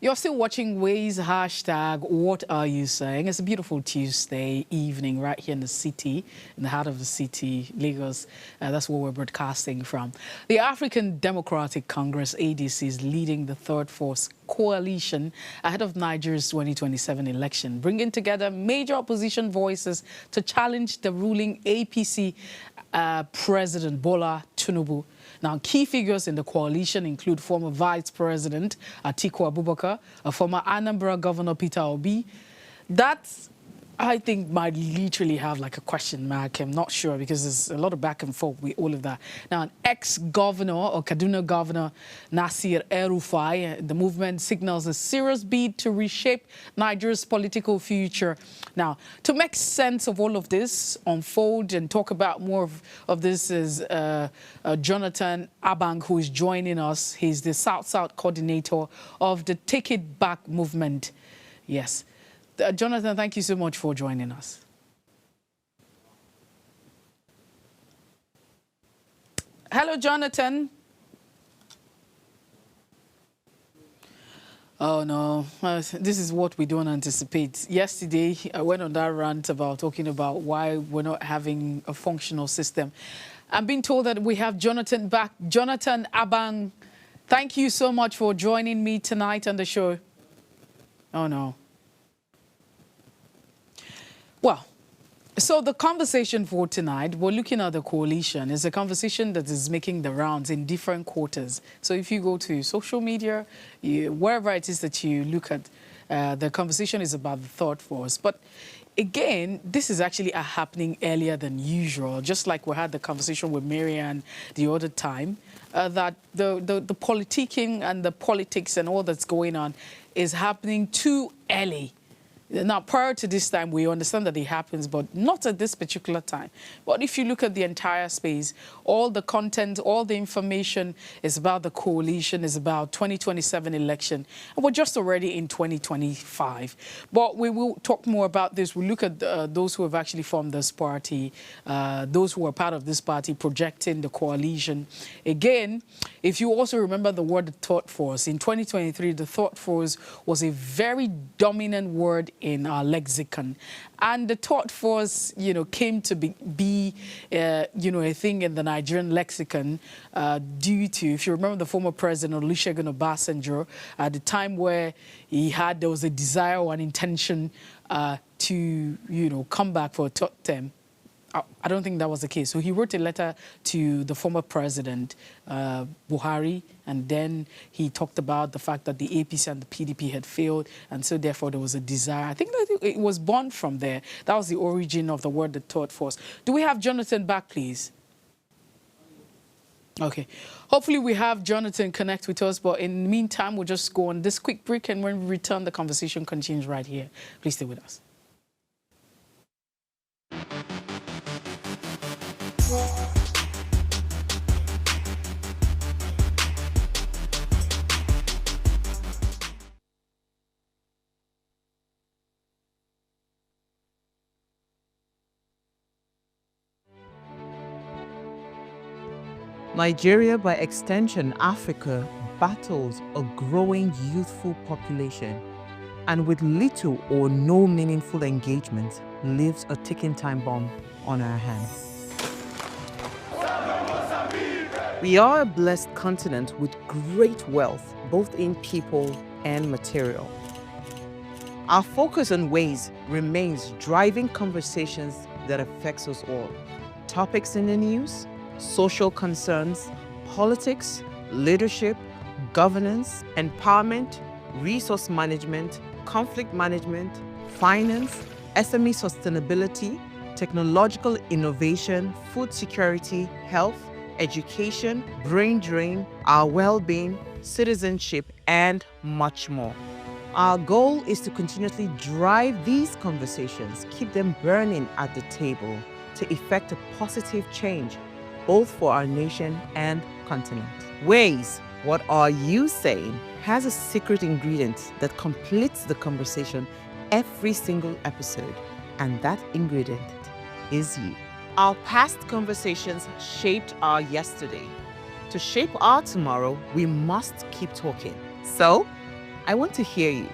You're still watching Ways hashtag What Are You Saying? It's a beautiful Tuesday evening right here in the city, in the heart of the city, Lagos. That's where we're broadcasting from. The African Democratic Congress, ADC, is leading the Third Force coalition ahead of Nigeria's 2027 election, bringing together major opposition voices to challenge the ruling APC President Bola Tinubu. Now, key figures in the coalition include former Vice President Atiku Abubakar, a former Anambra Governor Peter Obi. That's, I think, might literally have like a question mark. I'm not sure because there's a lot of back and forth with all of that. Now, an ex-governor or Kaduna Governor Nasir El-Rufai, the movement signals a serious bid to reshape Nigeria's political future. Now, to make sense of all of this, unfold and talk about more of this is Jonathan Abang, who is joining us. He's the South-South coordinator of the Take It Back movement. Yes. Jonathan, thank you so much for joining us. Hello, Jonathan. Oh, no. This is what we don't anticipate. Yesterday, I went on that rant about talking about why we're not having a functional system. I'm being told that we have Jonathan back. Jonathan Abang, thank you so much for joining me tonight on the show. Oh, no. Well, so the conversation for tonight, we're looking at the coalition. It's a conversation that is making the rounds in different quarters. So if you go to social media, wherever it is that you look at, the conversation is about the third force. But again, this is actually happening earlier than usual, just like we had the conversation with Marianne the other time, that the politicking and the politics and all that's going on is happening too early. Now, prior to this time, we understand that it happens, but not at this particular time. But if you look at the entire space, all the content, all the information is about the coalition, is about 2027 election. And we're just already in 2025. But we will talk more about this. We'll look at those who have actually formed this party, those who are part of this party projecting the coalition. Again, if you also remember the word thought force, in 2023, the thought force was a very dominant word in our lexicon, and the thought force, came to be a thing in the Nigerian lexicon due to, if you remember, the former president Olusegun Obasanjo, at the time where there was a desire or an intention to, come back for a third term. I don't think that was the case. So he wrote a letter to the former president, Buhari, and then he talked about the fact that the APC and the PDP had failed, and so therefore there was a desire. I think that it was born from there. That was the origin of the word, the thought force. Do we have Jonathan back, please? Okay. Hopefully we have Jonathan connect with us, but in the meantime, we'll just go on this quick break, and when we return, the conversation continues right here. Please stay with us. Nigeria, by extension Africa, battles a growing youthful population, and with little or no meaningful engagement, leaves a ticking time bomb on our hands. We are a blessed continent with great wealth, both in people and material. Our focus on ways remains driving conversations that affects us all. Topics in the news, social concerns, politics, leadership, governance, empowerment, resource management, conflict management, finance, SME sustainability, technological innovation, food security, health, education, brain drain, our well-being, citizenship, and much more. Our goal is to continuously drive these conversations, keep them burning at the table to effect a positive change, both for our nation and continent. Ways, what are you saying, has a secret ingredient that completes the conversation every single episode, and that ingredient is you. Our past conversations shaped our yesterday. To shape our tomorrow, we must keep talking. So, I want to hear you.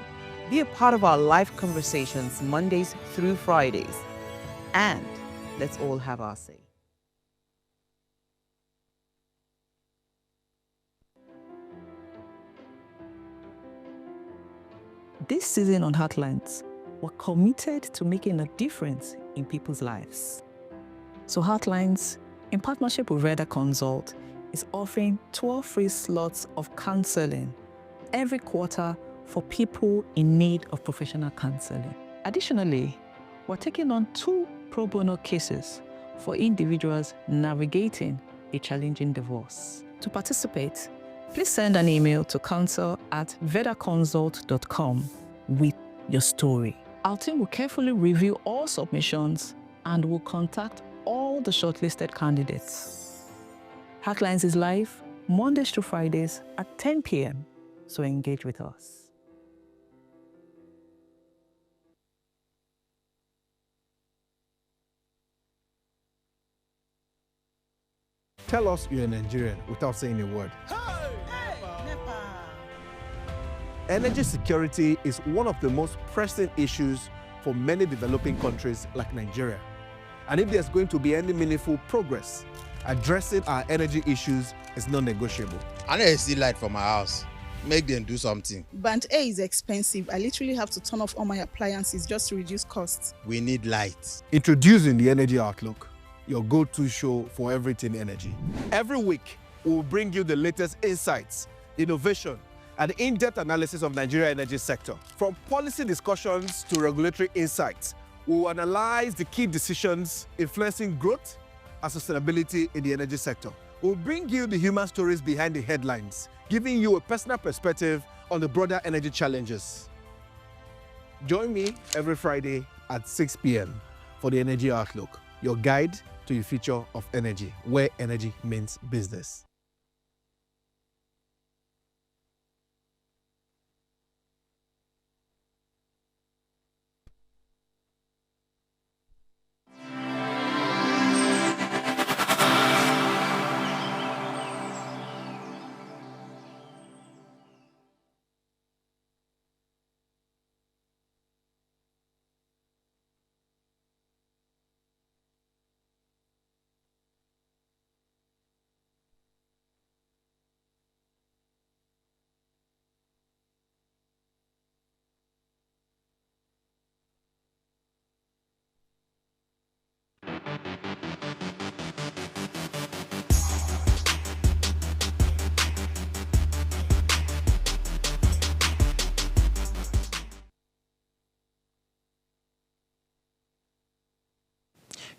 Be a part of our live conversations Mondays through Fridays. And let's all have our say. This season on Heartlands, we're committed to making a difference in people's lives. So Heartlands, in partnership with Reda Consult, is offering 12 free slots of counseling every quarter for people in need of professional counseling. Additionally, we're taking on 2 pro bono cases for individuals navigating a challenging divorce. To participate, please send an email to counsel@vedaconsult.com with your story. Our team will carefully review all submissions and will contact all the shortlisted candidates. Heartlands is live Mondays to Fridays at 10 p.m. So engage with us. Tell us you're a Nigerian without saying a word. Energy security is one of the most pressing issues for many developing countries like Nigeria. And if there's going to be any meaningful progress, addressing our energy issues is non-negotiable. I need to see light from my house. Make them do something. Band A is expensive. I literally have to turn off all my appliances just to reduce costs. We need light. Introducing the Energy Outlook, your go-to show for everything energy. Every week, we'll bring you the latest insights, innovation, and in-depth analysis of Nigeria's energy sector. From policy discussions to regulatory insights, we will analyze the key decisions influencing growth and sustainability in the energy sector. We'll bring you the human stories behind the headlines, giving you a personal perspective on the broader energy challenges. Join me every Friday at 6 p.m. for the Energy Outlook, your guide to the future of energy, where energy means business.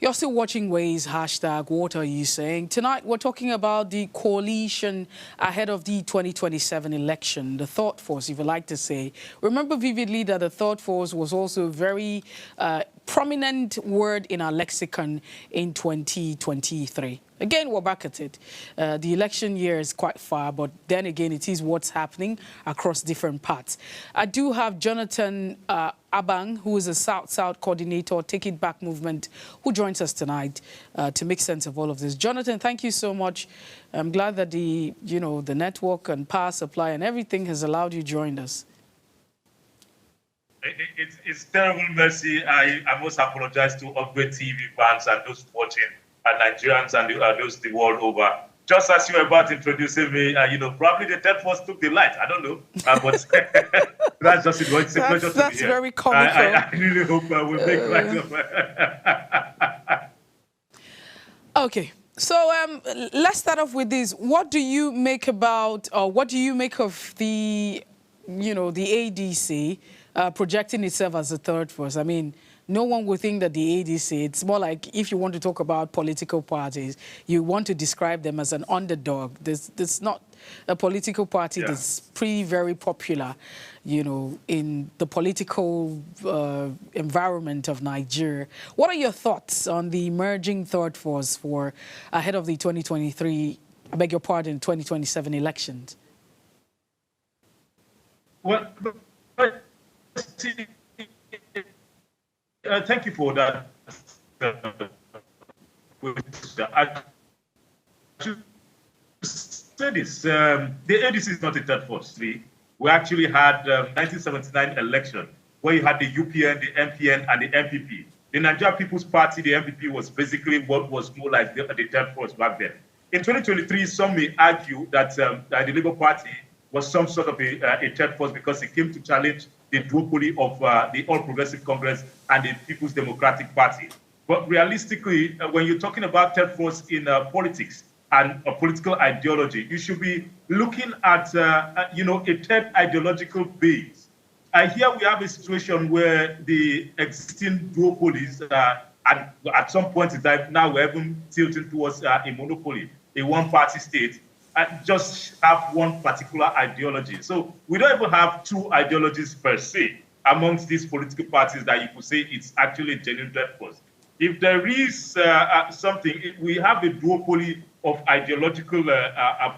You're still watching Ways, hashtag what are you saying? Tonight, we're talking about the coalition ahead of the 2027 election, the thought force, if you like to say. Remember vividly that the thought force was also a very prominent word in our lexicon in 2023. Again, we're back at it. The election year is quite far, but then again, it is what's happening across different parts. I do have Jonathan Abang, who is a South-South coordinator, Take It Back movement, who joins us tonight to make sense of all of this. Jonathan, thank you so much. I'm glad that the network and power supply and everything has allowed you to join us. It's terrible mercy. I must apologize to Upgrade TV fans and those watching, and Nigerians and those the world over. Just as you were about introducing me, probably the third force took the light. I don't know, but that's just it. It's a pleasure to be here. That's very comical. I really hope we'll make light of it. Okay. So let's start off with this. What do you make about, or what do you make of the, the ADC projecting itself as a third force? I mean, no one would think that the ADC, it's more like if you want to talk about political parties, you want to describe them as an underdog. There's not a political party that's very popular, in the political environment of Nigeria. What are your thoughts on the emerging third force for ahead of the 2027 elections? Well, thank you for that. I should say this. The ADC is not a third force. we actually had 1979 election where you had the UPN, the MPN, and the MPP. The Nigeria People's Party, the MPP, was basically what was more like the third force back then. In 2023, some may argue that the Labour Party was some sort of a third force because it came to challenge the duopoly of the All Progressive Congress and the People's Democratic Party. But realistically, when you're talking about third force in politics and political ideology, you should be looking at, a third ideological base. Here we have a situation where the existing duopolies, and at some point in time, now we're even tilting towards a monopoly, a one-party state, just have one particular ideology. So we don't even have two ideologies per se amongst these political parties that you could say it's actually a genuine third force. If there is something, we have a duopoly of ideological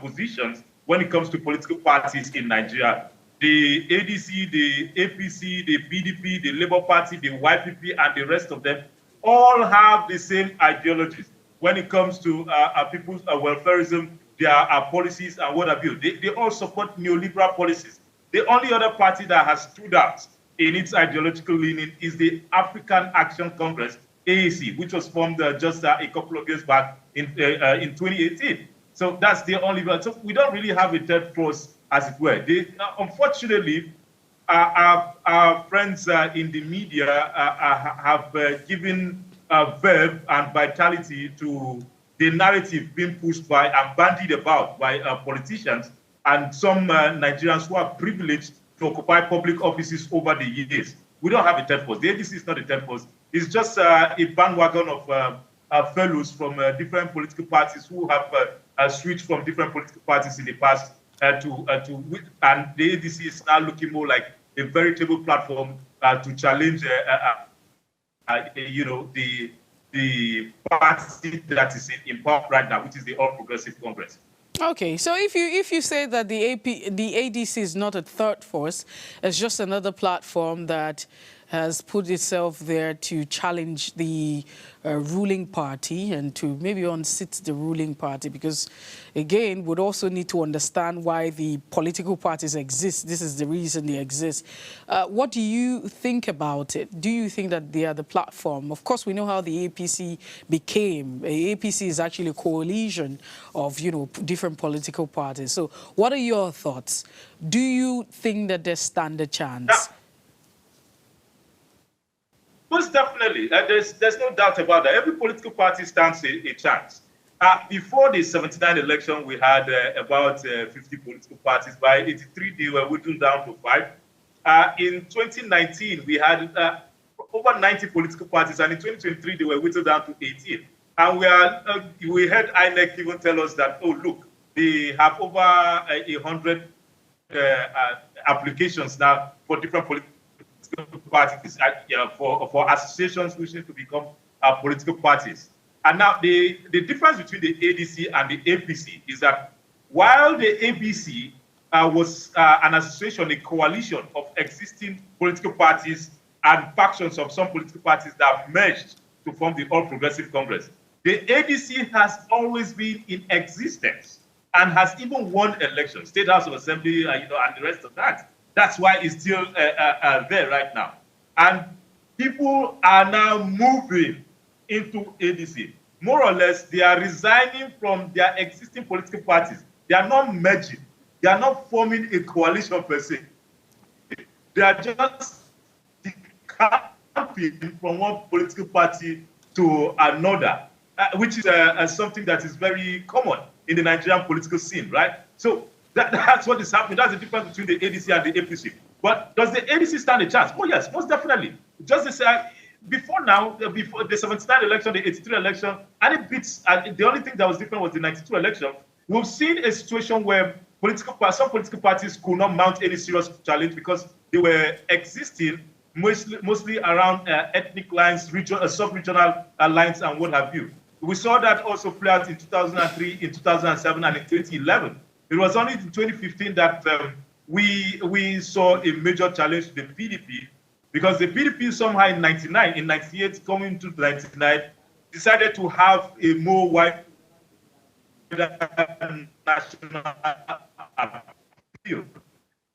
positions when it comes to political parties in Nigeria. The ADC, the APC, the PDP, the Labour Party, the YPP, and the rest of them all have the same ideologies. When it comes to people's welfareism, their policies and what have you, they all support neoliberal policies. The only other party that has stood out in its ideological leaning is the African Action Congress, AAC, which was formed just a couple of years back in 2018. So that's the only one. So we don't really have a third force, as it were. Unfortunately, our friends in the media have given verve and vitality to the narrative being pushed by and bandied about by politicians and some Nigerians who are privileged to occupy public offices over the years. We don't have a third force. The ADC is not a third force. It's just a bandwagon of fellows from different political parties who have switched from different political parties in the past and the ADC is now looking more like a veritable platform to challenge, the party that is in power right now, which is the All Progressive Congress. Okay, so if you say that the ADC is not a third force, it's just another platform that has put itself there to challenge the ruling party and to maybe unseat the ruling party, because, again, would also need to understand why the political parties exist. This is the reason they exist. What do you think about it? Do you think that they are the platform? Of course, we know how the APC became. The APC is actually a coalition of, different political parties. So what are your thoughts? Do you think that they stand a chance? Yeah. Most definitely. There's no doubt about that. Every political party stands a chance. Before the 79 election, we had about 50 political parties. By 83, they were whittled down to 5. In 2019, we had over 90 political parties, and in 2023, they were whittled down to 18. And we heard INEC even tell us that, oh, look, they have over 100 applications now for different political parties, for associations wishing to become political parties. And now the difference between the ADC and the APC is that while the APC was an association, a coalition of existing political parties and factions of some political parties that merged to form the All Progressive Congress, the ADC has always been in existence and has even won elections, State House of Assembly, and the rest of that. That's why it's still there right now. And people are now moving into ADC. More or less, they are resigning from their existing political parties. They are not merging. They are not forming a coalition per se. They are just decamping from one political party to another, which is something that is very common in the Nigerian political scene, right? So that's what is happening. That's the difference between the ADC and the APC. But does the ADC stand a chance? Oh, yes, most definitely. Just to say, before the 79 election, the 83 election, and it beats, the only thing that was different was the 92 election. We've seen a situation where some political parties could not mount any serious challenge because they were existing mostly around ethnic lines, sub-regional lines, and what have you. We saw that also play out in 2003, in 2007, and in 2011. It was only in 2015 that we saw a major challenge to the PDP, because the PDP somehow in 98, coming to 99, decided to have a more wide national appeal.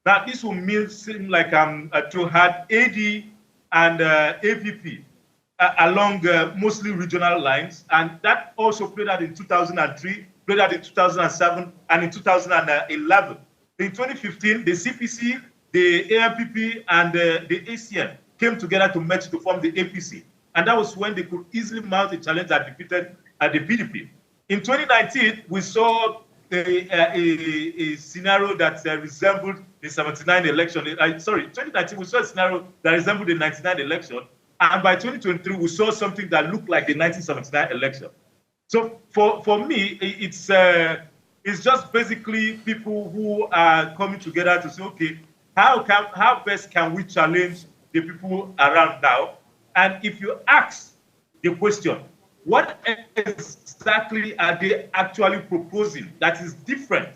Now, this will seem like to had AD and APP along mostly regional lines, and that also played out in 2003, played out in 2007, and in 2011. In 2015, the CPC, the AMPP, and the ACN came together to merge to form the APC, and that was when they could easily mount a challenge that defeated the PDP. In 2019, we saw a scenario that resembled the 79 election. 2019, we saw a scenario that resembled the 99 election. And by 2023, we saw something that looked like the 1979 election. So for me, it's just basically people who are coming together to say, okay, how best can we challenge the people around now? And if you ask the question, what exactly are they actually proposing that is different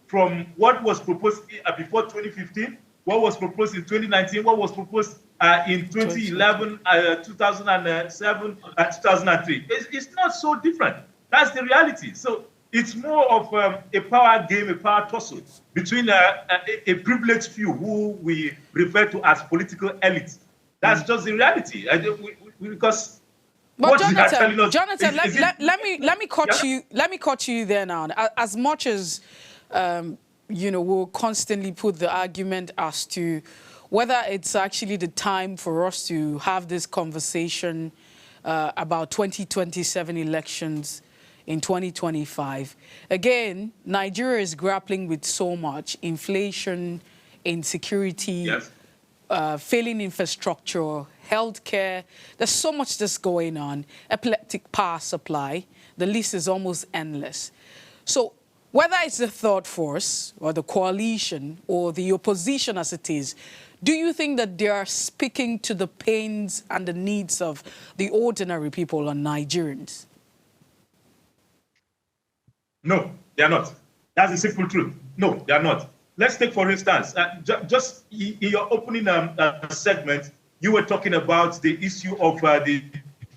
from what was proposed before 2015, what was proposed in 2019, what was proposed in 2011, 2007, and 2003? It's not so different. That's the reality. So it's more of a power game, a power tussle between a privileged few who we refer to as political elites. That's just the reality. Because but Jonathan, let me cut you. Let me cut you there now. As much as we'll constantly put the argument as to whether it's actually the time for us to have this conversation about 2027 elections in 2025. Again, Nigeria is grappling with so much inflation, insecurity, failing infrastructure, healthcare. There's so much that's going on. Epileptic power supply. The list is almost endless. So whether it's the third force or the coalition or the opposition as it is, do you think that they are speaking to the pains and the needs of the ordinary people and Nigerians? No, they are not. That's the simple truth. No, they are not. Let's take, for instance, just in your opening segment, you were talking about the issue of the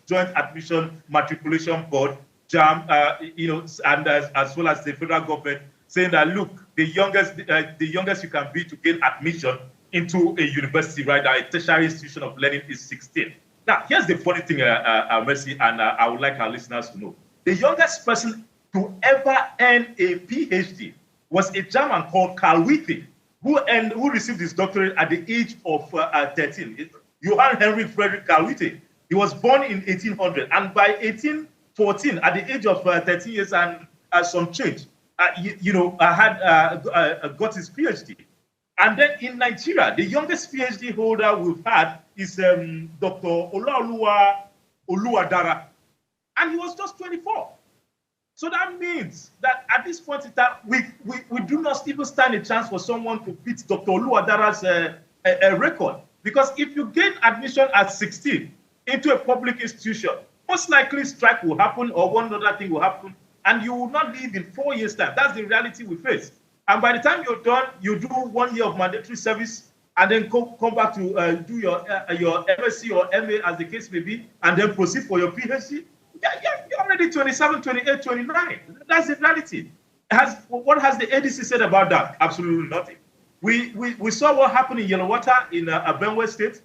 Joint Admission Matriculation Board, JAM, and as well as the federal government saying that, look, the youngest you can be to gain admission into a university right now, a tertiary institution of learning, is 16. Now, here's the funny thing, Mercy, and I would like our listeners to know. The youngest person to ever earn a PhD was a German called Carl Wittig, who received his doctorate at the age of 13. Johann Heinrich Friedrich Carl Wittig. He was born in 1800, and by 1814, at the age of 13 years and some change, got his PhD. And then in Nigeria, the youngest PhD holder we've had is Dr. Olaoluwa Oluwadara, and he was just 24. So that means that at this point in time, we do not even stand a chance for someone to beat Dr. Oluwadara's record. Because if you gain admission at 16 into a public institution, most likely strike will happen or one other thing will happen, and you will not leave in 4 years' time. That's the reality we face. And by the time you're done, you do 1 year of mandatory service, and then come back to do your MSc or MA, as the case may be, and then proceed for your PhD. You're already 27, 28, 29. That's the reality. What has the ADC said about that? Absolutely nothing. We saw what happened in Yellowwater in Benue State.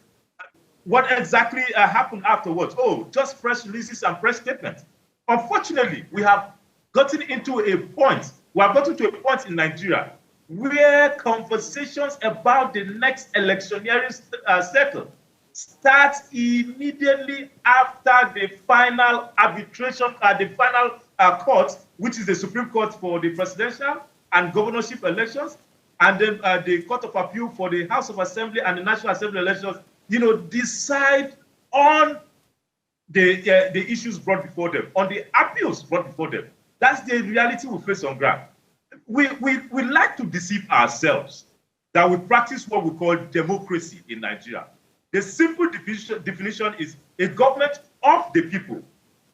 What exactly happened afterwards? Oh, just press releases and press statements. Unfortunately, we have gotten to a point in Nigeria where conversations about the next electioneering cycle start immediately after the final arbitration, the final court, which is the Supreme Court for the presidential and governorship elections, and then the Court of Appeal for the House of Assembly and the National Assembly elections, decide on the issues brought before them, on the appeals brought before them. That's the reality we face on ground. We like to deceive ourselves that we practice what we call democracy in Nigeria. The simple definition is a government of the people,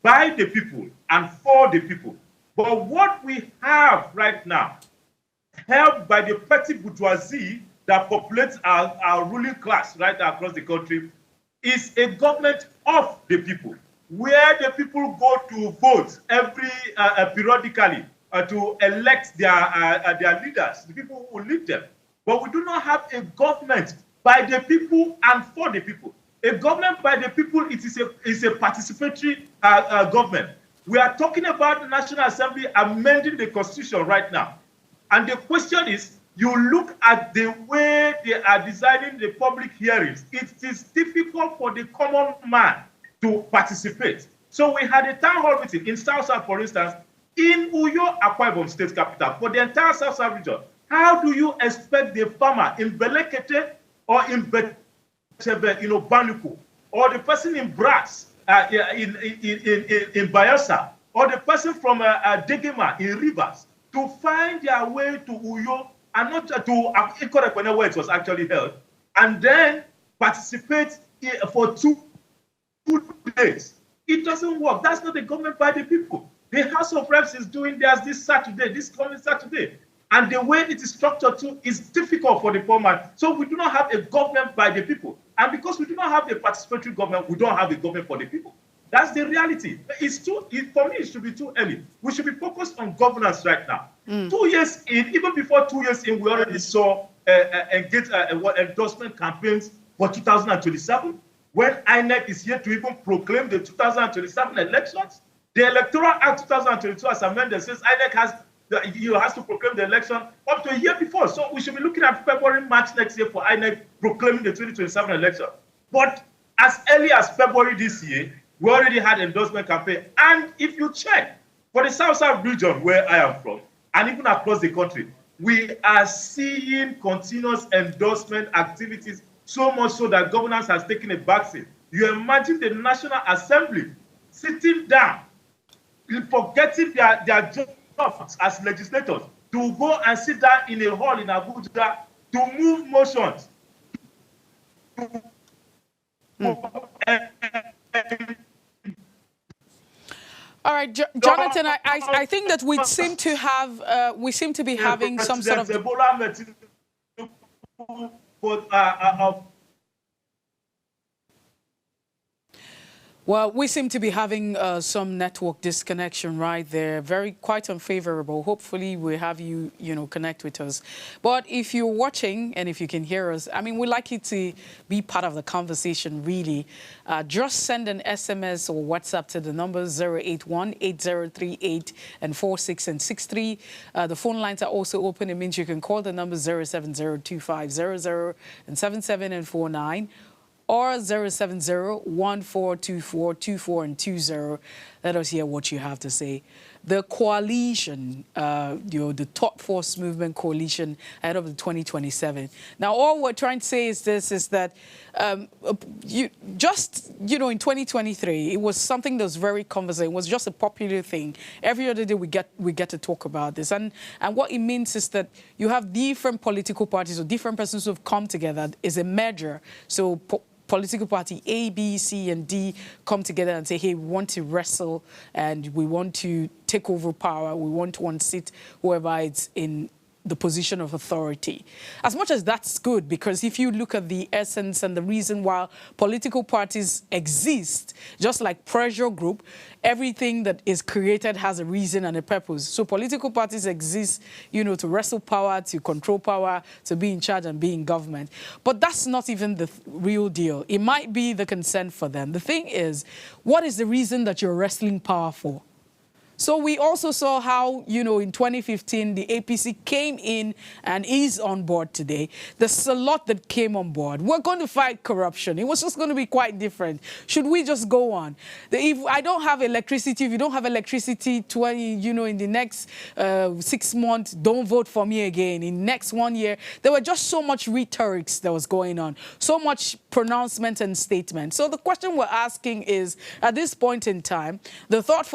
by the people, and for the people. But what we have right now, helped by the petty bourgeoisie that populates our ruling class right now across the country, is a government of the people, where the people go to vote periodically to elect their leaders, the people who will lead them. but we do not have a government by the people and for the people. A government by the people, it is a participatory government. We are talking about the National Assembly amending the Constitution right now. And the question is, you look at the way they are designing the public hearings, it is difficult for the common man to participate. So we had a town hall meeting in South, for instance, in Uyo, Akwa Ibom State Capital, for the entire South region. How do you expect the farmer in Belekete or in Banuku, or the person in Brass, in Bayelsa, or the person from Degema in Rivers, to find their way to Uyo and not to Ikorekwane, where it was actually held, and then participate for 2 days? It doesn't work. That's not the government by the people. The House of Reps is doing theirs this Saturday, this coming Saturday. And the way it is structured too is difficult for the poor man. So we do not have a government by the people. And because we do not have a participatory government, we don't have a government for the people. That's the reality. For me, it should be too early. We should be focused on governance right now. 2 years in, even before 2 years in, we already saw endorsement campaigns for 2027. When INEC is here to even proclaim the 2027 elections, the Electoral Act 2022 as amended says INEC has to proclaim the election up to a year before. So we should be looking at February, March next year for INEC proclaiming the 2027 election. But as early as February this year, we already had endorsement campaign. And if you check for the South region where I am from, and even across the country, we are seeing continuous endorsement activities, so much so that governance has taken a backseat. You imagine the National Assembly sitting down, forgetting their jobs as legislators, to go and sit down in a hall in Abuja to move motions. All right, Jonathan, I think that we seem to be having some sort of... Well, we seem to be having some network disconnection right there. Quite unfavorable. Hopefully we have you, connect with us. But if you're watching and if you can hear us, I mean, we'd like you to be part of the conversation, really. Just send an SMS or WhatsApp to the numbers 081-8038 and 46 and 63. The phone lines are also open. It means you can call the numbers 070-2500 and 77 and 49. Or 070-1424-24 and 20. Let us hear what you have to say. The coalition, the Thought Force Movement Coalition ahead of the 2027. Now, all we're trying to say is this, is that in 2023, it was something that was very conversation. It was just a popular thing. Every other day we get to talk about this. And what it means is that you have different political parties or different persons who have come together is a merger. So political party A, B, C, and D come together and say, hey, we want to wrestle and we want to take over power. We want to unseat whoever is in the position of authority. As much as that's good, because if you look at the essence and the reason why political parties exist, just like pressure group, everything that is created has a reason and a purpose. So political parties exist, to wrestle power, to control power, to be in charge and be in government. But that's not even the real deal. It might be the consent for them. The thing is, what is the reason that you're wrestling power for? So we also saw how, in 2015, the APC came in and is on board today. There's a lot that came on board. We're going to fight corruption. It was just going to be quite different. Should we just go on? If I don't have electricity, if you don't have electricity, in the next 6 months, don't vote for me again. In next 1 year, there were just so much rhetorics that was going on, so much pronouncement and statement. So the question we're asking is, at this point in time, the Thought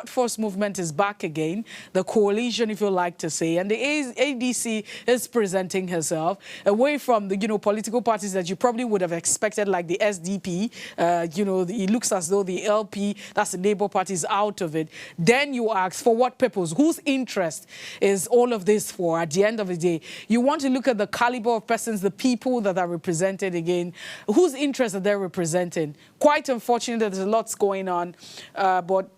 Force movement is back again, the coalition, if you like to say, and the ADC is presenting herself away from the, political parties that you probably would have expected, like the SDP. It looks as though the LP, that's the Labour Party, is out of it. Then you ask, for what purpose? Whose interest is all of this for? At the end of the day, you want to look at the caliber of persons, the people that are represented again, whose interest are they representing? Quite unfortunate that there's lots going on, but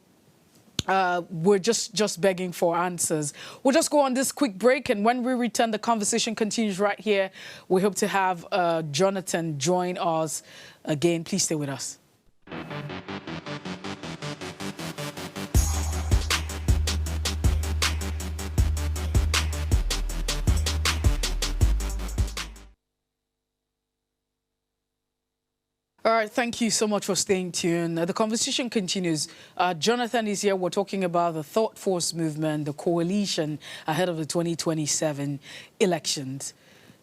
we're just begging for answers. We'll just go on this quick break, and when we return, the conversation continues right here. We hope to have Jonathan join us again. Please stay with us. All right, thank you so much for staying tuned. The conversation continues. Jonathan is here. We're talking about the Thought Force movement, the coalition ahead of the 2027 elections.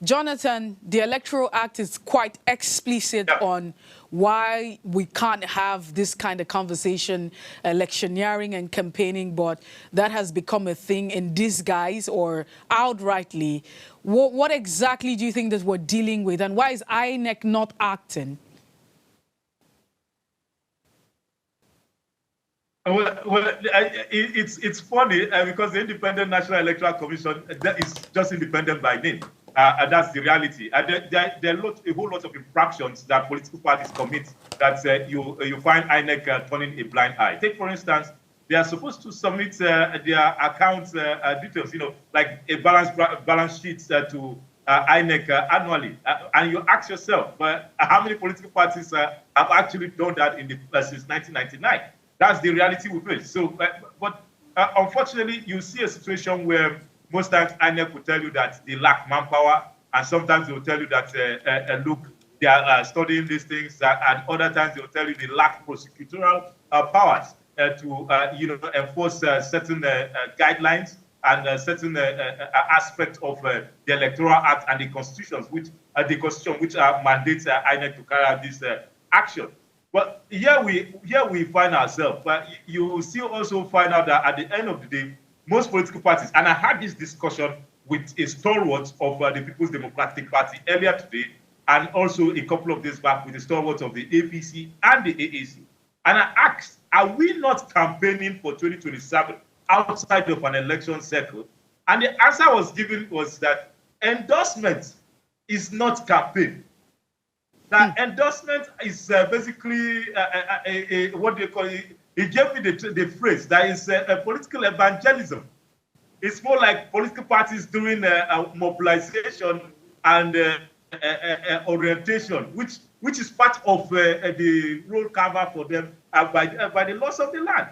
Jonathan, the Electoral Act is quite explicit on why we can't have this kind of conversation, electioneering and campaigning, but that has become a thing in disguise or outrightly. What exactly do you think that we're dealing with, and why is INEC not acting? It's funny because the Independent National Electoral Commission is just independent by name. And that's the reality. There are a whole lot of infractions that political parties commit that you find INEC turning a blind eye. Take, for instance, they are supposed to submit their account details, like a balance sheet to INEC annually. And you ask yourself, how many political parties have actually done that since 1999? That's the reality we face. So, but unfortunately, you see a situation where most times INEC will tell you that they lack manpower, and sometimes they will tell you that, look, they are studying these things, and other times they will tell you they lack prosecutorial powers to, enforce certain guidelines and certain aspects of the Electoral Act and the Constitution, which mandates INEC to carry out this action. But here we find ourselves. But you still also find out that at the end of the day, most political parties, and I had this discussion with a stalwart of the People's Democratic Party earlier today, and also a couple of days back with the stalwarts of the APC and the AAC. And I asked, are we not campaigning for 2027 outside of an election cycle? And the answer was given was that endorsement is not campaign. That endorsement is basically what they call it. He gave me the phrase that is a political evangelism. It's more like political parties doing mobilization and orientation, which is part of the role cover for them by the laws of the land.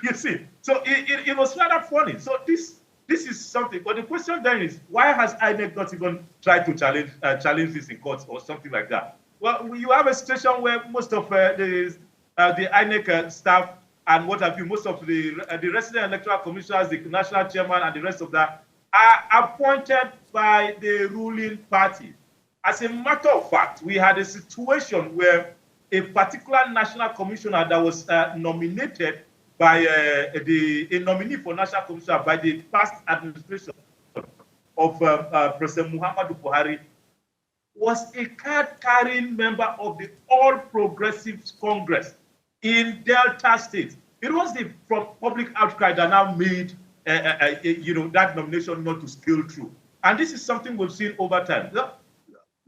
You see, so it was rather funny. So this is something. But the question then is, why has INEC not even tried to challenge this in court or something like that? Well, you have a situation where most of the INEC staff and what have you, most of the resident electoral commissioners, the national chairman, and the rest of that are appointed by the ruling party. As a matter of fact, we had a situation where a particular national commissioner that was nominated by a nominee for national commissioner by the past administration of President Muhammadu Buhari was a card-carrying member of the All Progressives Congress in Delta State. It was the public outcry that now made that nomination not to scale through. And this is something we've seen over time.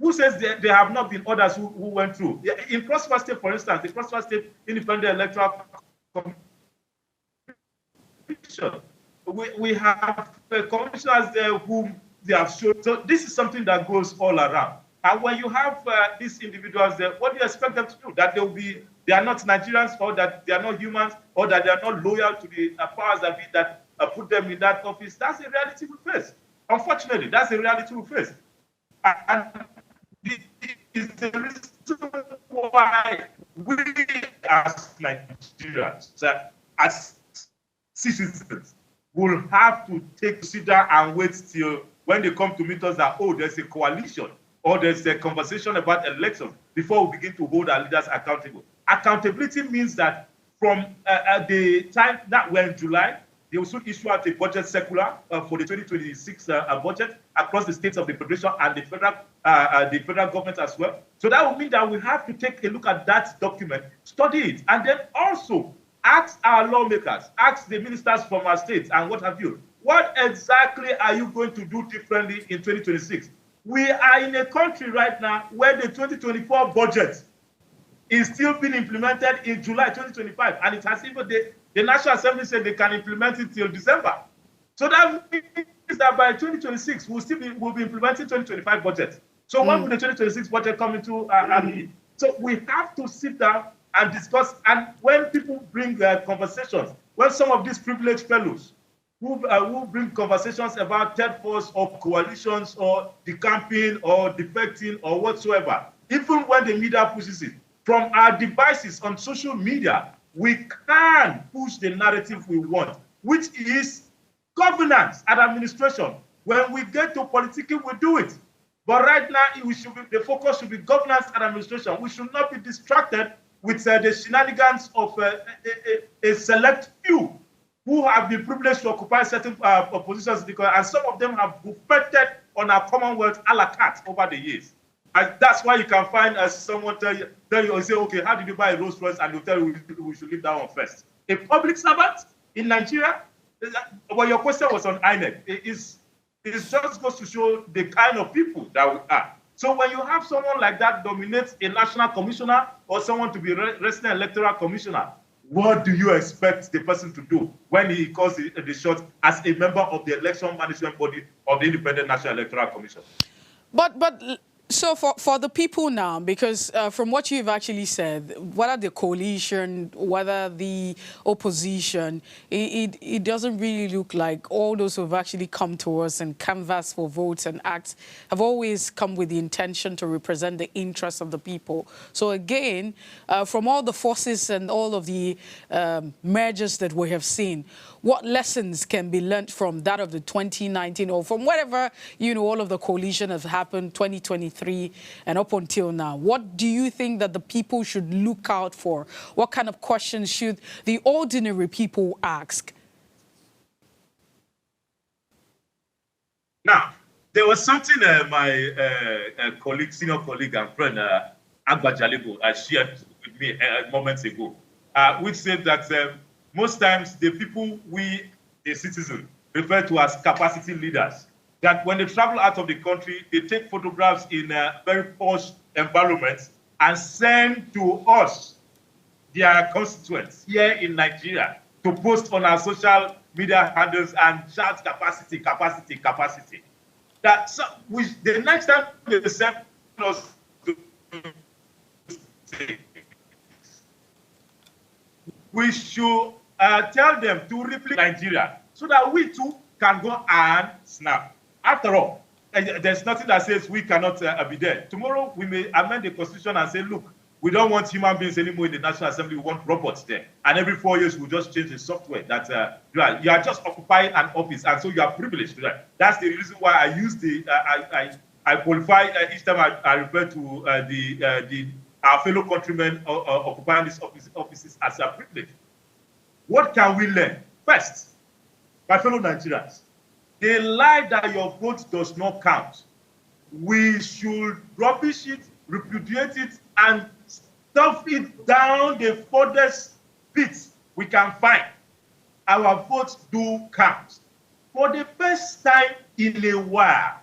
Who says there have not been others who went through? In Cross River State, for instance, the Cross River State Independent Electoral Commission, we have commissioners there whom they have shown. So this is something that goes all around. And when you have these individuals there, what do you expect them to do? That they are not Nigerians, or that they are not humans, or that they are not loyal to the powers that be that put them in that office? That's the reality we face. Unfortunately, that's the reality we face. And it's the reason why we as Nigerians, as citizens, will have to sit down and wait till when they come to meet us that, oh, there's a coalition or there's a conversation about elections before we begin to hold our leaders accountable. Accountability means that from the time that we're in July, they will soon issue out a budget circular for the 2026 budget across the states of the federation and the federal government as well. So that will mean that we have to take a look at that document, study it, and then also ask our lawmakers, ask the ministers from our states and what have you, what exactly are you going to do differently in 2026? We are in a country right now where the 2024 budget is still being implemented in July 2025, and it has even the The National Assembly said they can implement it till December. So that means that by 2026, we'll be implementing 2025 budget. So when will the 2026 budget come into So we have to sit down and discuss. And when people bring conversations, when some of these privileged fellows who bring conversations about third force or coalitions or decamping or defecting or whatsoever, even when the media pushes it, from our devices on social media, we can push the narrative we want, which is governance and administration. When we get to politics, we do it. But right now, the focus should be governance and administration. We should not be distracted with the shenanigans of a select few who have been privileged to occupy certain positions, and some of them have buffeted on our Commonwealth a la carte over the years. And that's why you can find someone tell you or say, okay, how did you buy a Rolls Royce? And they'll tell you we should leave that one first. A public servant in Nigeria, well, your question was on INEC. It just goes to show the kind of people that we are. So when you have someone like that dominate a national commissioner or someone to be resident electoral commissioner, what do you expect the person to do when he calls the shot as a member of the election management body of the Independent National Electoral Commission? But so for the people now, because from what you've actually said, whether the coalition, whether the opposition, it doesn't really look like all those who have actually come to us and canvass for votes and acts have always come with the intention to represent the interests of the people. So again, from all the forces and all of the mergers that we have seen, what lessons can be learned from that of the 2019 or from whatever, all of the coalition has happened, 2023 and up until now? What do you think that the people should look out for? What kind of questions should the ordinary people ask? Now, there was something my colleague, senior colleague and friend, Agba Jalibo, shared with me moments ago, which said that most times the people we, the citizens, refer to as capacity leaders, that when they travel out of the country, they take photographs in very posh environments and send to us, their constituents here in Nigeria, to post on our social media handles and shout capacity, capacity, capacity. That the next time they send us to we should tell them to replicate Nigeria so that we too can go and snap. After all, there's nothing that says we cannot be there. Tomorrow, we may amend the constitution and say, look, we don't want human beings anymore in the National Assembly, we want robots there. And every 4 years, we'll just change the software that you are just occupying an office, and so you are privileged to that. That's the reason why I use I qualify each time I refer to our fellow countrymen occupying these offices as a privilege. What can we learn? First, my fellow Nigerians, the lie that your vote does not count, we should rubbish it, repudiate it, and stuff it down the furthest pits we can find. Our votes do count. For the first time in a while,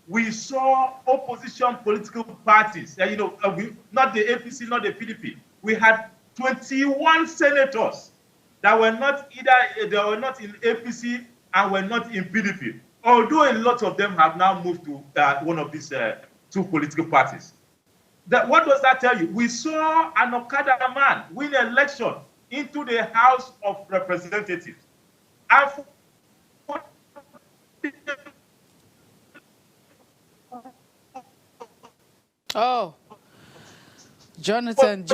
we saw opposition political parties, not the APC, not the PDP. We had 21 senators that were not they were not in APC and were not in PDP, although a lot of them have now moved to one of these two political parties. What does that tell you? We saw an Okada man win an election into the House of Representatives. And oh, Jonathan.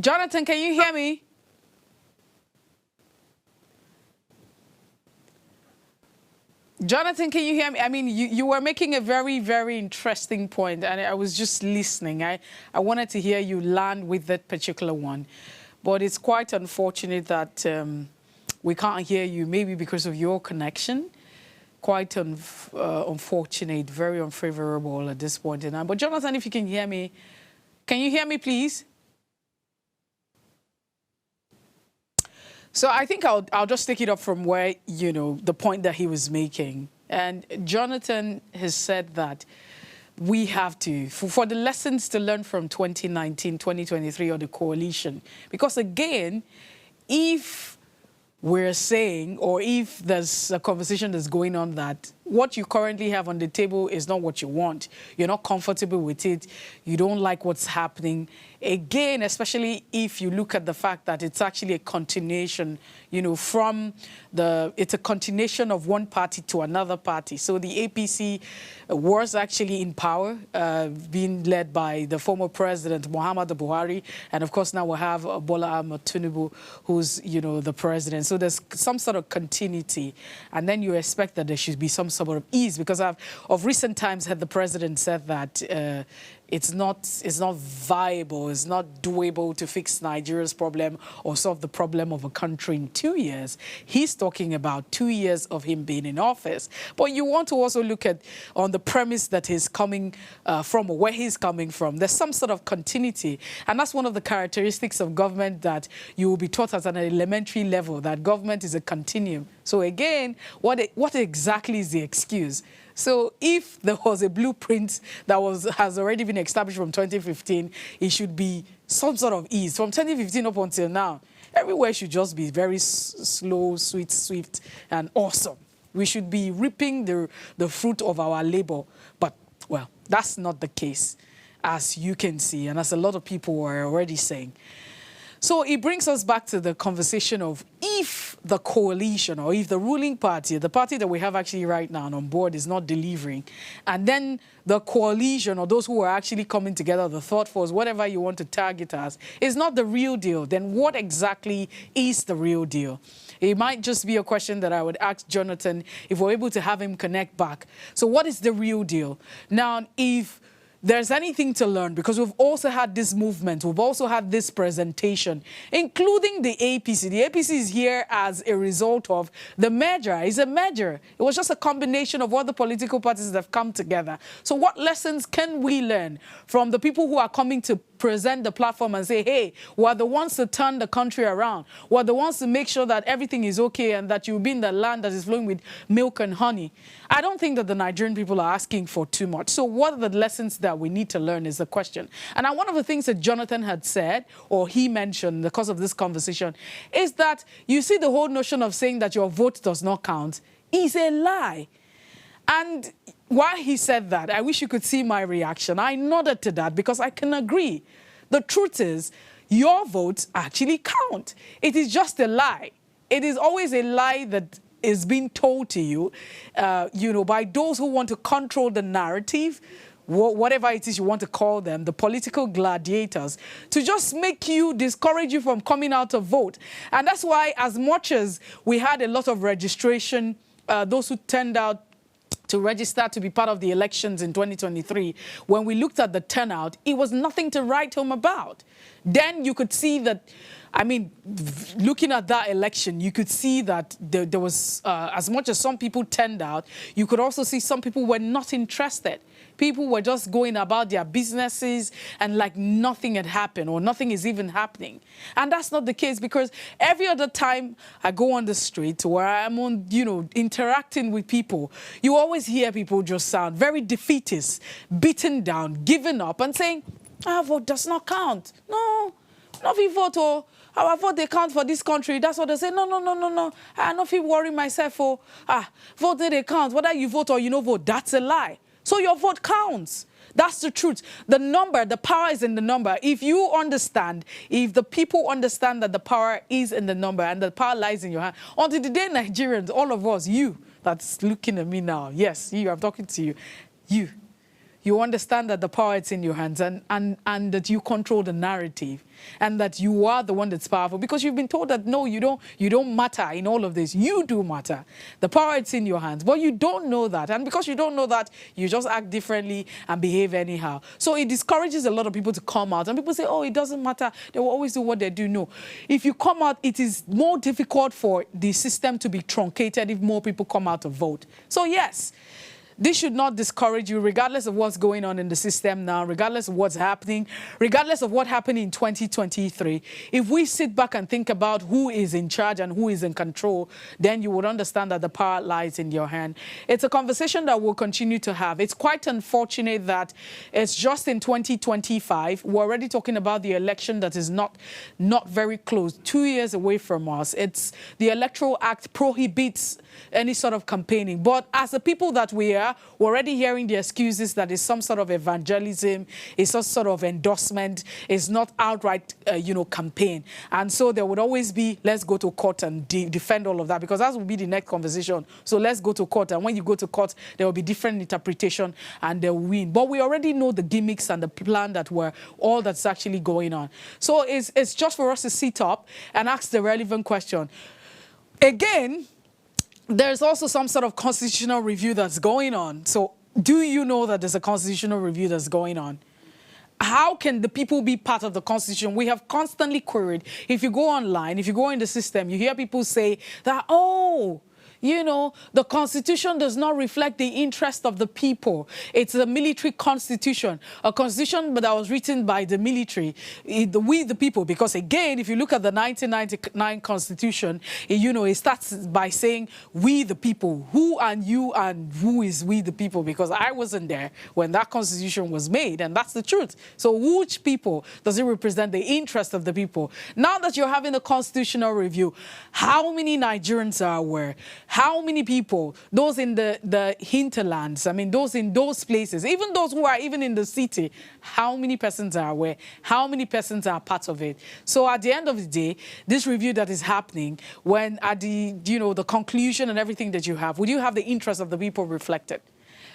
Jonathan, can you hear me? Jonathan, can you hear me? I mean, you were making a very, very interesting point, and I was just listening. I wanted to hear you land with that particular one. But it's quite unfortunate that we can't hear you, maybe because of your connection. Quite unfortunate, very unfavorable at this point in time. But Jonathan, if you can hear me please? So I think I'll just take it up from where, the point that he was making. And Jonathan has said that we have to, for the lessons to learn from 2019, 2023 or the coalition. Because again, if we're saying, or if there's a conversation that's going on that what you currently have on the table is not what you want, you're not comfortable with it, you don't like what's happening, again, especially if you look at the fact that it's actually a continuation, you know, it's a continuation of one party to another party. So the APC was actually in power, being led by the former president, Muhammadu Buhari, and of course now we have Bola Ahmed Tinubu, who's, you know, the president. So there's some sort of continuity, and then you expect that there should be some sort of ease, because I've of recent times had the president said that it's not viable, it's not doable to fix Nigeria's problem or solve the problem of a country in 2 years. He's talking about 2 years of him being in office. But you want to also look at on the premise that he's coming from, or where he's coming from. There's some sort of continuity. And that's one of the characteristics of government that you will be taught at an elementary level, that government is a continuum. So again, what exactly is the excuse? So if there was a blueprint that has already been established from 2015, it should be some sort of ease. From 2015 up until now, everywhere should just be very slow, sweet, swift, and awesome. We should be reaping the fruit of our labor. But, well, that's not the case, as you can see, and as a lot of people are already saying. So it brings us back to the conversation of if the coalition or if the ruling party, the party that we have actually right now on board, is not delivering, and then the coalition or those who are actually coming together, the thought force, whatever you want to tag it as, is not the real deal, then what exactly is the real deal? It might just be a question that I would ask Jonathan if we're able to have him connect back. So what is the real deal? Now, if there's anything to learn, because we've also had this movement, we've also had this presentation, including the APC. The APC is here as a result of the merger. It's a merger. It was just a combination of all the political parties that have come together. So what lessons can we learn from the people who are coming to present the platform and say, hey, we're the ones to turn the country around. We're the ones to make sure that everything is okay and that you'll be in the land that is flowing with milk and honey? I don't think that the Nigerian people are asking for too much. So what are the lessons that we need to learn is the question. And one of the things that Jonathan had said, or he mentioned in the course of this conversation, is that you see the whole notion of saying that your vote does not count is a lie. And while he said that, I wish you could see my reaction. I nodded to that because I can agree. The truth is, your votes actually count. It is just a lie. It is always a lie that is being told to you, you know, by those who want to control the narrative, whatever it is you want to call them, the political gladiators, to just make you, discourage you from coming out to vote. And that's why, as much as we had a lot of registration, those who turned out to register to be part of the elections in 2023, when we looked at the turnout, it was nothing to write home about. Then you could see that, I mean, looking at that election, you could see that there was, as much as some people turned out, you could also see some people were not interested. People were just going about their businesses and like nothing had happened or nothing is even happening. And that's not the case, because every other time I go on the street where I'm on, you know, interacting with people, you always hear people just sound very defeatist, beaten down, giving up and saying, our vote does not count. No, not we vote, or our vote they count for this country. That's what they say. No. I not feel worry myself. Vote they count. Whether you vote or you no vote, that's a lie. So your vote counts. That's the truth. The number, the power is in the number. If you understand, if the people understand that the power is in the number and the power lies in your hand, until the day Nigerians, all of us, you that's looking at me now, yes, you, I'm talking to you, you understand that the power is in your hands and that you control the narrative and that you are the one that's powerful, because you've been told that, no, you don't matter in all of this. You do matter. The power is in your hands, but you don't know that. And because you don't know that, you just act differently and behave anyhow. So it discourages a lot of people to come out. And people say, oh, it doesn't matter. They will always do what they do. No. If you come out, it is more difficult for the system to be truncated if more people come out to vote. So yes, this should not discourage you, regardless of what's going on in the system now, regardless of what's happening, regardless of what happened in 2023. If we sit back and think about who is in charge and who is in control, then you would understand that the power lies in your hand. It's a conversation that we'll continue to have. It's quite unfortunate that it's just in 2025. We're already talking about the election that is not very close, 2 years away from us. It's the Electoral Act prohibits any sort of campaigning. But as the people that we are, we're already hearing the excuses that it's some sort of evangelism, it's some sort of endorsement, it's not outright, campaign. And so there would always be, let's go to court and defend all of that, because that will be the next conversation. So let's go to court. And when you go to court, there will be different interpretation and they'll win. But we already know the gimmicks and the plan that were all that's actually going on. So it's just for us to sit up and ask the relevant question. Again, there's also some sort of constitutional review that's going on. So do you know that there's a constitutional review that's going on? How can the people be part of the Constitution? We have constantly queried. If you go online, if you go in the system, you hear people say that, oh, the Constitution does not reflect the interest of the people. It's a military constitution, a constitution that was written by the military, we the people. Because again, if you look at the 1999 Constitution, it starts by saying we the people. Who and you and who is we the people? Because I wasn't there when that Constitution was made, and that's the truth. So which people does it represent the interest of the people? Now that you're having a constitutional review, how many Nigerians are aware? How many people, those in the hinterlands, I mean, those in those places, even those who are even in the city, how many persons are aware? How many persons are part of it? So at the end of the day, this review that is happening, when at the, the conclusion and everything that you have, would you have the interest of the people reflected?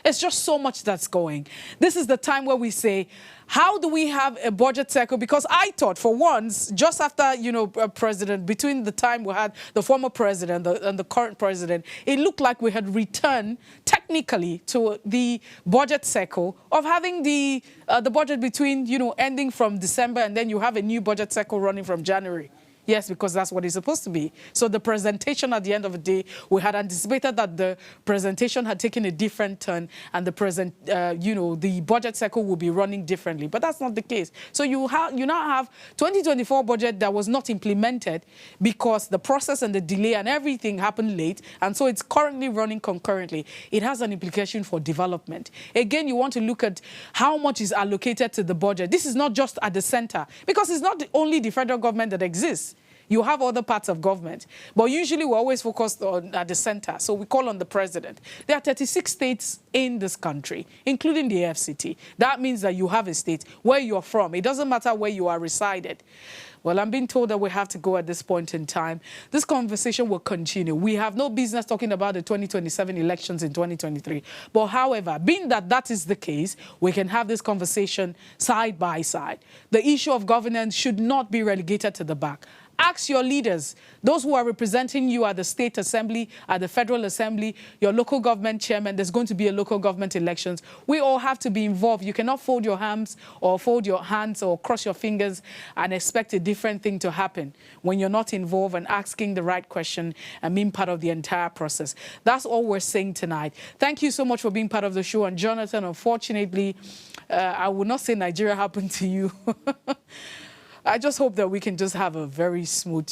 It's just so much that's going. This is the time where we say, how do we have a budget cycle? Because I thought for once, just after, a president, between the time we had the former president and the current president, it looked like we had returned technically to the budget cycle of having the budget between, ending from December, and then you have a new budget cycle running from January. Yes, because that's what it's supposed to be. So the presentation at the end of the day, we had anticipated that the presentation had taken a different turn and the budget cycle will be running differently. But that's not the case. So you now have 2024 budget that was not implemented because the process and the delay and everything happened late. And so it's currently running concurrently. It has an implication for development. Again, you want to look at how much is allocated to the budget. This is not just at the center, because it's not only the federal government that exists. You have other parts of government, but usually we're always focused on at the center. So we call on the president. There are 36 states in this country, including the FCT. That means that you have a state where you're from. It doesn't matter where you are resided. Well, I'm being told that we have to go at this point in time. This conversation will continue. We have no business talking about the 2027 elections in 2023. But however, being that that is the case, we can have this conversation side by side. The issue of governance should not be relegated to the back. Ask your leaders, those who are representing you at the state assembly, at the federal assembly, your local government chairman. There's going to be a local government elections. We all have to be involved. You cannot fold your hands or cross your fingers and expect a different thing to happen when you're not involved and asking the right question and being part of the entire process. That's all we're saying tonight. Thank you so much for being part of the show. And Jonathan, unfortunately, I will not say Nigeria happened to you. I just hope that we can just have a very smooth,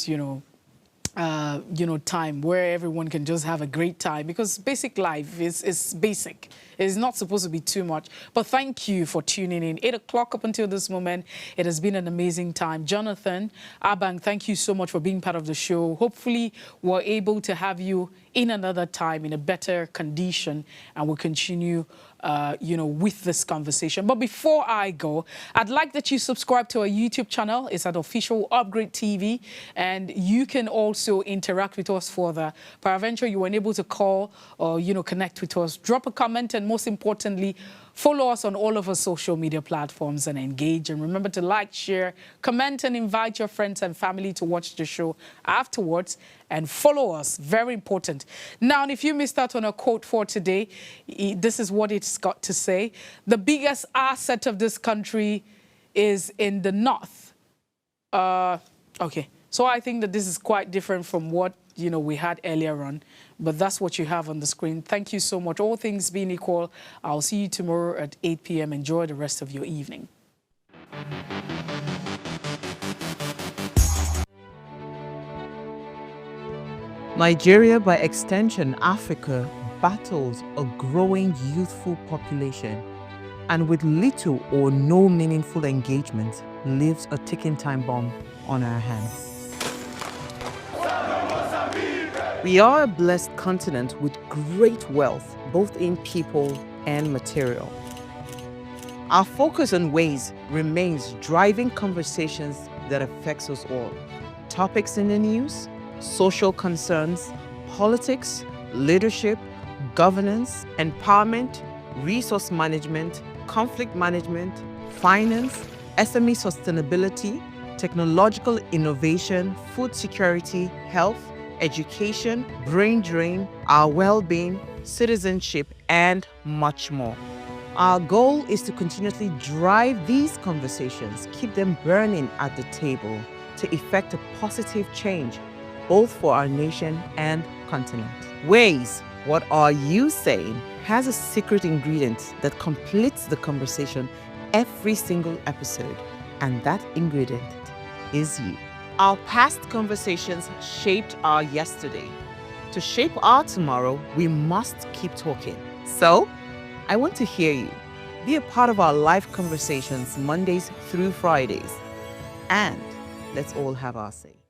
time where everyone can just have a great time, because basic life is basic. It's not supposed to be too much. But thank you for tuning in. 8 o'clock up until this moment, it has been an amazing time. Jonathan, Abang, thank you so much for being part of the show. Hopefully, we're able to have you in another time in a better condition, and we'll continue with this conversation. But before I go, I'd like that you subscribe to our YouTube channel. It's at Official Upgrade TV, and you can also interact with us further. Peradventure, you were unable to call or, connect with us. Drop a comment, and most importantly, follow us on all of our social media platforms and engage. And remember to like, share, comment, and invite your friends and family to watch the show afterwards. And follow us. Very important. Now, if you missed out on a quote for today, this is what it's got to say. The biggest asset of this country is in the north. Okay. So I think that this is quite different from what, we had earlier on. But that's what you have on the screen. Thank you so much. All things being equal, I'll see you tomorrow at 8 p.m. Enjoy the rest of your evening. Nigeria, by extension Africa, battles a growing youthful population, and with little or no meaningful engagement, leaves a ticking time bomb on our hands. We are a blessed continent with great wealth, both in people and material. Our focus on ways remains driving conversations that affects us all. Topics in the news, social concerns, politics, leadership, governance, empowerment, resource management, conflict management, finance, SME sustainability, technological innovation, food security, health, education, brain drain, our well-being, citizenship, and much more. Our goal is to continuously drive these conversations, keep them burning at the table to effect a positive change, both for our nation and continent. Ways, what are you saying, has a secret ingredient that completes the conversation every single episode, and that ingredient is you. Our past conversations shaped our yesterday. To shape our tomorrow, we must keep talking. So, I want to hear you. Be a part of our live conversations Mondays through Fridays. And let's all have our say.